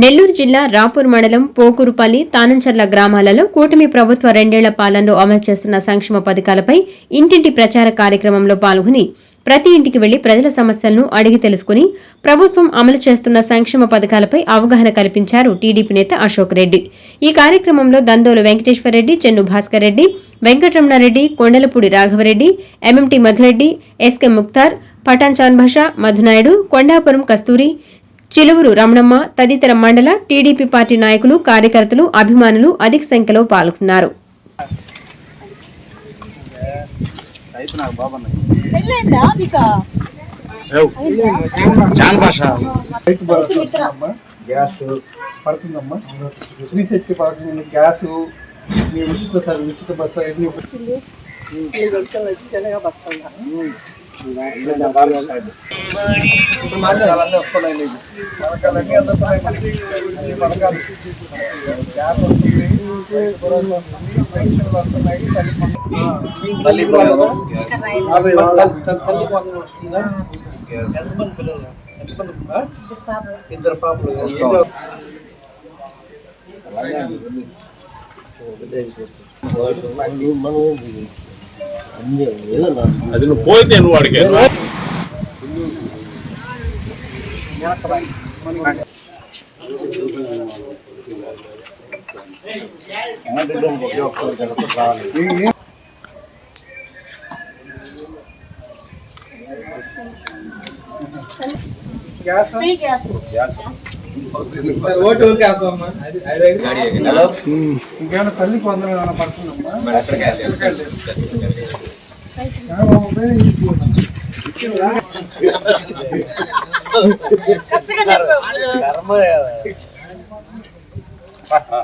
నెల్లూరు జిల్లా రాపూర్ మండలం పోకూరుపల్లి తానంచర్ల గ్రామాలలో కూటమి ప్రభుత్వ 2 ఏళ్ల పాలనలో అమలు చేస్తున్న సంక్షేమ పథకాలపై ఇంటింటి ప్రచార కార్యక్రమంలో పాల్గొని ప్రతి ఇంటికి వెళ్లి ప్రజల సమస్యలను అడిగి తెలుసుకుని ప్రభుత్వం అమలు చేస్తున్న సంక్షేమ పథకాలపై అవగాహన కల్పించారు టీడీపీ నేత అశోక్ రెడ్డి. ఈ కార్యక్రమంలో దందోలు వెంకటేశ్వరరెడ్డి, చెన్ను భాస్కర్ రెడ్డి, వెంకటరమణారెడ్డి, కొండలపూడి రాఘవరెడ్డి, ఎంఎంటీ మధురెడ్డి, ఎస్కే ముక్తార్, పఠాన్ చాన్ భాషా, మధునాయుడు, కొండాపురం కస్తూరి, చిలువురు రమణమ్మ తదితర మండల టీడీపీ పార్టీ నాయకులు, కార్యకర్తలు, అభిమానులు అధిక సంఖ్యలో పాల్గొన్నారు. ఉచిత బస్సు ఇద్దరు పాపలు అది నువ్వు పోయితే నువ్వు అడిగా ఇంకేమైనా తల్లికి వందలు ఏమైనా పడుతుందమ్మా? రాధా